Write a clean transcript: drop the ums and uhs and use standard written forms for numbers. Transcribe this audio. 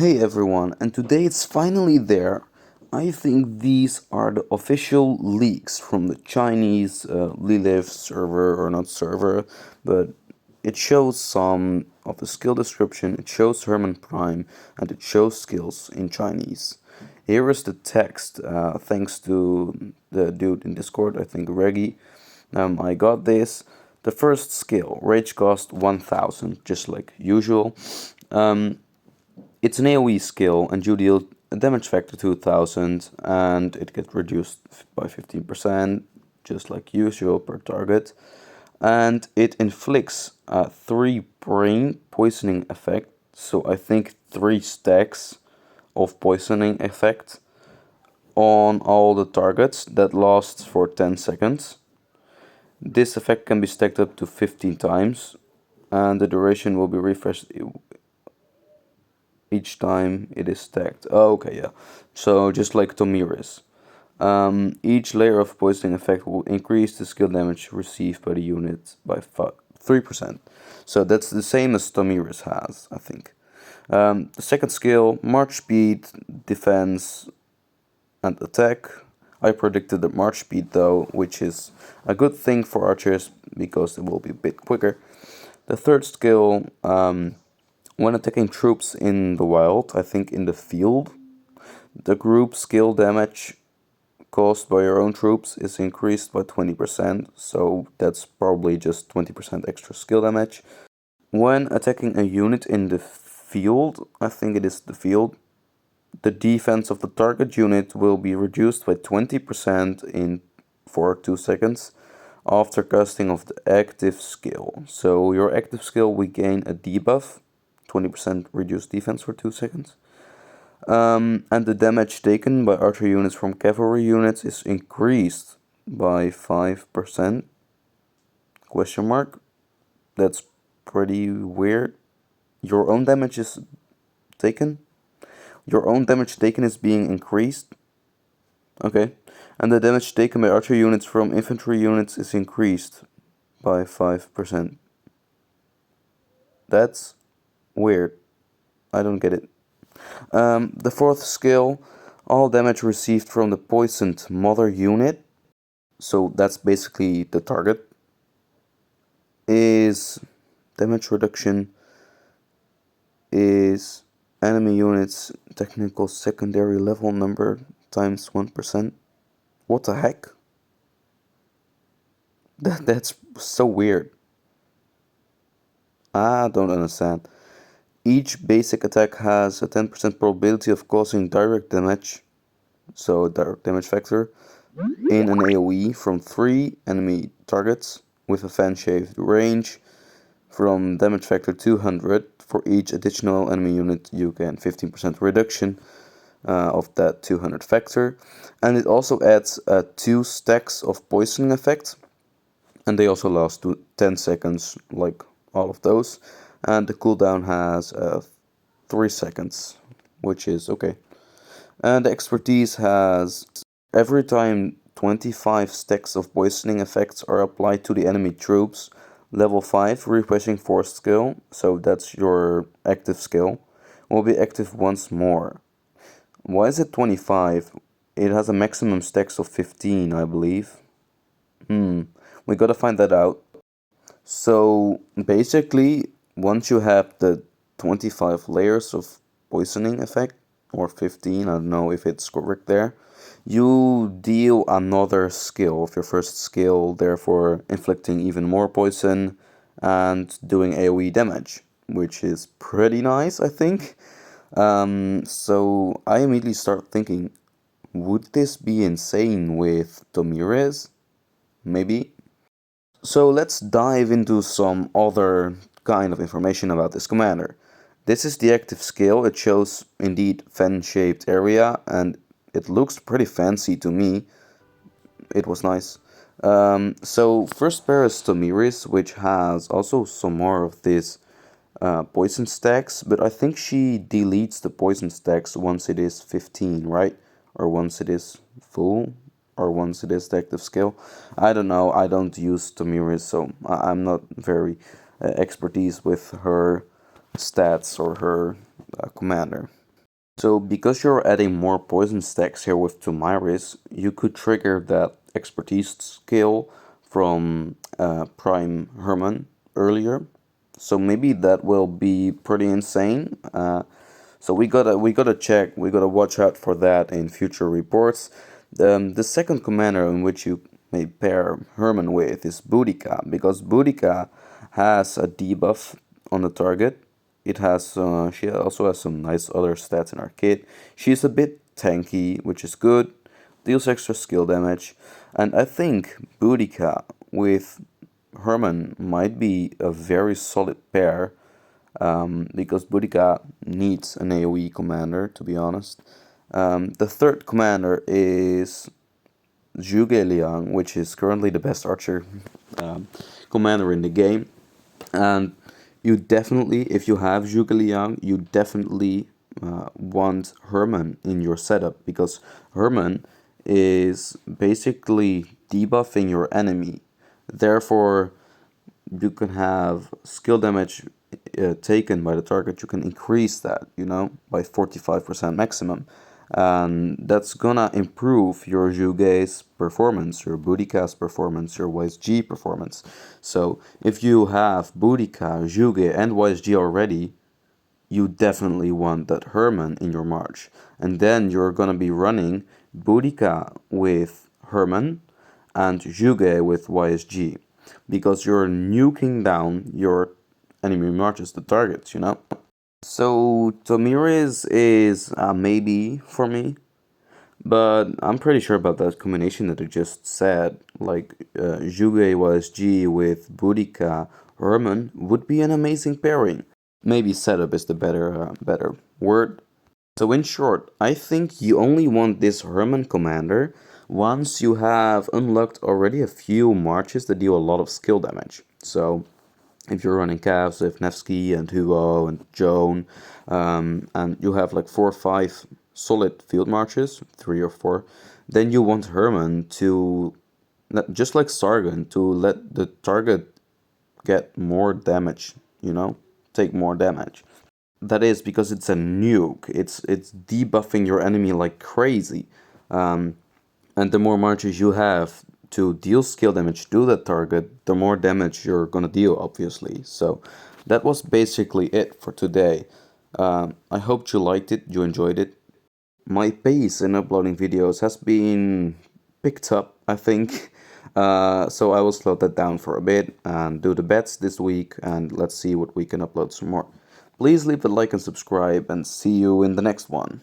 Hey everyone, and today it's finally there. I think these are the official leaks from the Chinese Lilith server, or not server, but it shows some of the skill description, it shows Herman Prime, and it shows skills in Chinese. Here is the text, thanks to the dude in Discord, I think Reggie. I got this. The first skill, Rage cost 1000, just like usual. It's an AoE skill, and you deal a damage factor 2000, and it gets reduced by 15%, just like usual per target. And it inflicts 3 brain poisoning effect, so I think 3 stacks of poisoning effect on all the targets that lasts for 10 seconds. This effect can be stacked up to 15 times, and the duration will be refreshed each time it is stacked. Oh, okay, yeah. So just like Tomira's. Each layer of poisoning effect will increase the skill damage received by the unit by 3%. So that's the same as Tomira's has, I think. The second skill, March Speed, Defense, and Attack. I predicted the March Speed though, which is a good thing for archers because it will be a bit quicker. The third skill, when attacking troops in the wild, I think in the field, the group skill damage caused by your own troops is increased by 20%, so that's probably just 20% extra skill damage. When attacking a unit in the field, I think it is the field, the defense of the target unit will be reduced by 20% for 2 seconds after casting of the active skill. So your active skill will gain a debuff, 20% reduced defense for 2 seconds. And the damage taken by archer units from cavalry units is increased by 5%. Question mark. That's pretty weird. Your own damage is taken? Your own damage taken is being increased? Okay. And the damage taken by archer units from infantry units is increased by 5%. That's weird. I don't get it. The fourth skill, all damage received from the poisoned mother unit, so that's basically the target, is damage reduction is enemy units technical secondary level number times 1%. What the heck? That's so weird. I don't understand. Each basic attack has a 10% probability of causing direct damage, so direct damage factor, in an AoE from 3 enemy targets with a fan-shaped range from damage factor 200. For each additional enemy unit you get 15% reduction of that 200 factor, and it also adds 2 stacks of poisoning effect, and they also last 10 seconds like all of those, and the cooldown has 3 seconds, which is okay. And the expertise has every time 25 stacks of poisoning effects are applied to the enemy troops, level 5 refreshing force skill, so that's your active skill, will be active once more. Why is it 25? It has a maximum stacks of 15, I believe. We gotta find that out. So basically, once you have the 25 layers of poisoning effect, or 15, I don't know if it's correct there, you deal another skill of your first skill, therefore inflicting even more poison and doing AoE damage, which is pretty nice, I think. So I immediately start thinking, would this be insane with Tomires? Maybe. So let's dive into some other kind of information about this commander. This is the active skill. It shows indeed fan-shaped area, and it looks pretty fancy to me. It was nice. So first pair is Tomiris, which has also some more of this poison stacks, but I think she deletes the poison stacks once it is 15, right? Or once it is full, or once it is the active skill. I don't know, I don't use Tomiris, so I'm not very expertise with her stats or her commander. So because you're adding more poison stacks here with Tomiris, you could trigger that expertise skill from Prime Herman earlier. So maybe that will be pretty insane. So we gotta check, we gotta watch out for that in future reports. The second commander in which you may pair Herman with is Boudica, because Boudica has a debuff on the target. It has she also has some nice other stats in her kit. She's a bit tanky, which is good. Deals extra skill damage, and I think Boudica with Herman might be a very solid pair, because Boudica needs an AoE commander, to be honest. The third commander is Zhuge Liang, which is currently the best archer um, commander in the game. And you definitely, if you have Zhuge Liang, you definitely want Herman in your setup, because Herman is basically debuffing your enemy. Therefore, you can have skill damage taken by the target. You can increase that, by 45% maximum. And that's gonna improve your Zhuge's performance, your Boudica's performance, your YSG performance. So if you have Boudica, Zhuge, and YSG already, you definitely want that Herman in your March. And then you're gonna be running Boudica with Herman and Zhuge with YSG, because you're nuking down your enemy marches, the targets. So Tomiris is a maybe for me, but I'm pretty sure about that combination that I just said. Like Zhuge YSG with Boudica Herman would be an amazing pairing. Maybe setup is the better word. So in short, I think you only want this Herman commander once you have unlocked already a few marches that deal a lot of skill damage. So if you're running calves with Nevsky and Hugo and Joan, and you have like 4 or 5 solid field marches, 3 or 4, then you want Herman to, just like Sargon, to let the target get more damage, take more damage. That is because it's a nuke. It's debuffing your enemy like crazy. And the more marches you have to deal skill damage to that target, the more damage you're gonna deal, obviously. So that was basically it for today. I hope you liked it, you enjoyed it. My pace in uploading videos has been picked up, I think. So I will slow that down for a bit and do the bets this week, and let's see what we can upload some more. Please leave a like and subscribe, and see you in the next one.